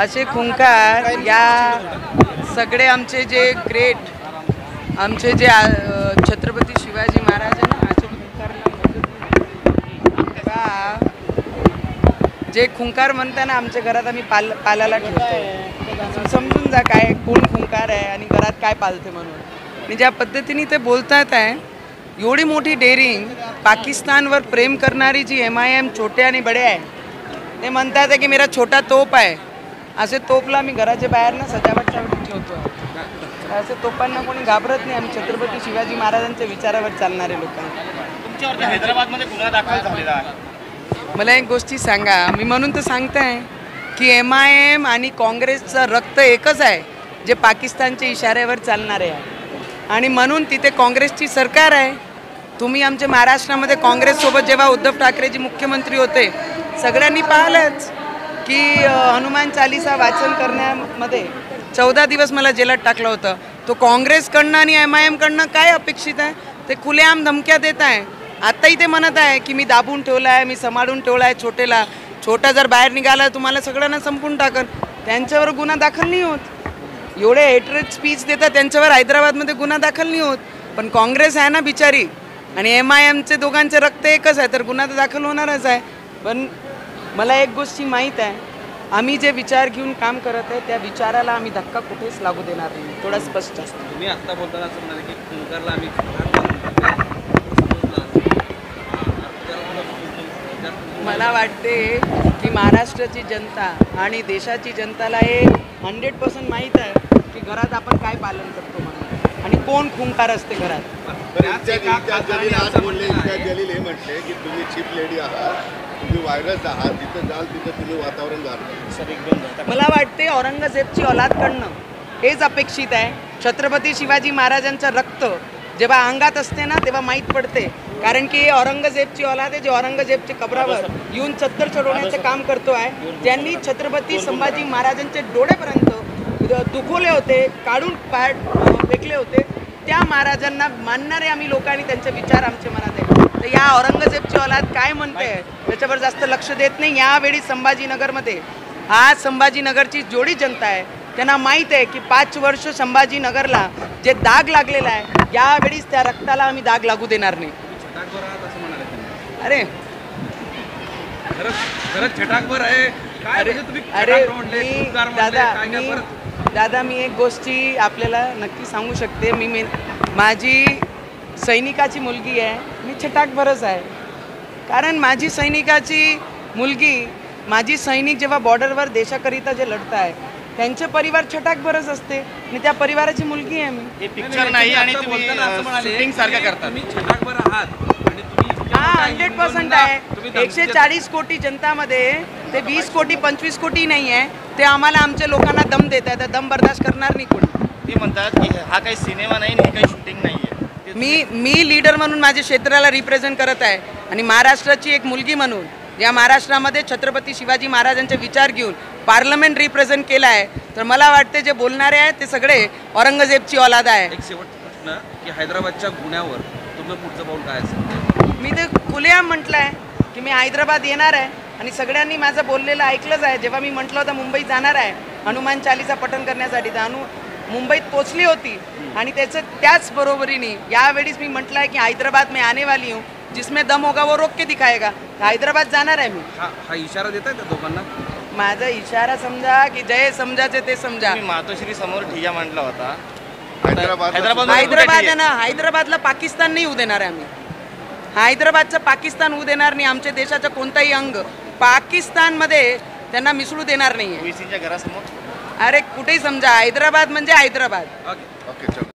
असे खुंकार या सगळे आमचे जे ग्रेट आमचे जे छत्रपती शिवाजी महाराजांना असे खुंकार जे खुंकार म्हणताना आमच्या घरात आम्ही पालाला ठेवतो. समजून जा काय कोण खुंकार आहे आणि घरात काय पालते म्हणून. आणि ज्या पद्धतीने ते बोलतात आहे एवढी मोठी डेअरिंग पाकिस्तानवर प्रेम करणारी जी MIM छोटे आणि बडे आहे ते म्हणतात की मेरा छोटा तोप आहे. असे तोपला मी घराच्या बाहेर ना सजावटसाठी ठेवतो. असे तोपांना कोणी घाबरत नाही. आम्ही छत्रपती शिवाजी महाराजांच्या विचारावर चालणारे लोक. तुमच्यावरती हैदराबादमध्ये गुन्हा दाखल झालेला आहे. मला एक गोष्टी सांगा. मी म्हणून तर सांगताय की MIM आणि काँग्रेसचं रक्त एकच आहे जे पाकिस्तानच्या इशाऱ्यावर चालणारे आहे. आणि म्हणून तिथे काँग्रेसची सरकार आहे. तुम्ही आमच्या महाराष्ट्रामध्ये काँग्रेससोबत जेव्हा उद्धव ठाकरेजी मुख्यमंत्री होते सगळ्यांनी पाहिलंच की हनुमान चालीसा वाचन करण्यामध्ये 14 दिवस मला जेलात टाकलं होतं. तो काँग्रेसकडनं आणि MIM कडनं काय अपेक्षित आहे? ते खुलेआम धमक्या देत आहे. आत्ताही ते म्हणत आहे की मी दाबून ठेवला आहे, मी सांभाळून ठेवला आहे छोटेला. छोटा जर बाहेर निघाला तुम्हाला सगळ्यांना संपून टाकन. त्यांच्यावर गुन्हा दाखल नाही होत. एवढे हेटरेट स्पीच देतात त्यांच्यावर हैदराबादमध्ये गुन्हा दाखल नाही होत. पण काँग्रेस आहे ना बिचारी आणि MIMचे दोघांचे रक्त एकच आहे तर गुन्हा तर दाखल होणारच आहे. पण मला एक गोष्टी माहीत आहे आम्ही जे विचार घेऊन काम करत आहे त्या विचाराला आम्ही धक्का कुठेच लागू देणार नाही. थोडं स्पष्ट असतं. तुम्ही आत्ता बोलताना असं म्हणाले की खुंकारला आम्ही मला वाटते की महाराष्ट्राची जनता आणि देशाची जनताला हे 100% माहीत आहे की घरात आपण काय पालन करतो म्हणून आणि कोण खुंकार असते घरात. जलील हे म्हटले की तुम्ही चीफ लेडी आहात, तुम्ही व्हायरस आहात, जिथं जाल तिथं तुम्ही वातावरण घालता. मला वाटते औरंगजेबची औलादकडनं हेच अपेक्षित आहे. छत्रपती शिवाजी महाराजांचं रक्त जेव्हा अंगात असते ना तेव्हा माहीत पडते. कारण की औरंगजेबची औलाद आहे जे औरंगजेबच्या कबरावर येऊन चत्तर चढवण्याचं काम करतो आहे. ज्यांनी छत्रपती संभाजी महाराजांचे डोळेपर्यंत दुखवले होते, काढून फेकले होते, त्या महाराजांना मानणारे आम्ही लोकांनी त्यांचे विचार आमच्या मनात आहे. तर या औरंगजेबची औलाद काय म्हणते त्याच्यावर जास्त लक्ष देत नाही. यावेळी संभाजीनगरमध्ये आज संभाजीनगरची जेवढी जनता आहे त्यांना माहीत आहे की 5 वर्ष संभाजीनगरला जे दाग लागलेला आहे यावेळीच त्या रक्ताला आम्ही दाग लागू देणार नाही. अरे खरंच छटाकभर आहे काय? अरे दादा मी एक गोष्टी आपल्याला नक्की सांगू शकते. मी माझी सैनिकाची मुलगी आहे. मी छटाकभरच आहे. कारण माझी सैनिकाची मुलगी माझी सैनिक जेव्हा बॉर्डरवर देशाकरिता जे लढत आहे त्यांचे परिवार छटाकभरच असते आणि त्या परिवाराची मुलगी आहे मी. हे पिक्चर नाही आणि तुम्ही शूटिंग सारखं करता. तुम्ही छटाकभर आहात आणि तुम्ही 100% आहे. 140 कोटी जनतामध्ये ते 20 कोटी 25 कोटी नाही आहे. ते आम्हाला आमच्या लोकांना दम देत आहे. दम बर्दाश्त करणार नाही कोणी. ते म्हणतात की हा काही सिनेमा नाही हे काही शूटिंग नाही आहे. मी लीडर म्हणून माझ्या क्षेत्राला रिप्रेझेंट करत आहे आणि महाराष्ट्राची एक मुलगी म्हणून या महाराष्ट्रामध्ये छत्रपती शिवाजी महाराजांचे विचार घेऊन पार्लमेंट रिप्रेझेंट केला आहे. तर मला वाटते जे बोलणारे आहेत ते सगळे औरंगजेबची औलाद आहे. एक शेवटचा प्रश्न की हैदराबादच्या गुन्ह्यावर तुम्ही पुढचं पाऊल काय असेल? मी ते खुलेआम म्हटलं आहे की मी हैदराबाद येणार आहे आणि सगळ्यांनी माझं बोललेलं ऐकलंच आहे. जेव्हा मी म्हटलं होतं मुंबईत जाणार आहे हनुमान चालीसा पठण करण्यासाठी तर मुंबईत पोचली होती आणि त्याच बरोबरीने यावेळीच मी म्हटलं आहे की हैदराबाद में आने वाली हूँ, जिसमें दम होगा वो रोक के दिखाएगा. हैदराबाद जाणार आहे मी. हा इशारा देताय त्या दोघांना? माझा इशारा समजा की जय समजाचे ते समजा. मातोश्री समोर ठिय्या मांडला होता. हैदराबादला पाकिस्तान नाही होऊ देणार आहे आम्ही. हैदराबादचं पाकिस्तान होऊ देणार नाही. आमच्या देशाचं कोणताही अंग पाकिस्तानमध्ये त्यांना मिसळू देणार नाही. घरासमोर अरे कुठेही समजा हैदराबाद म्हणजे हैदराबाद. ओके चलो.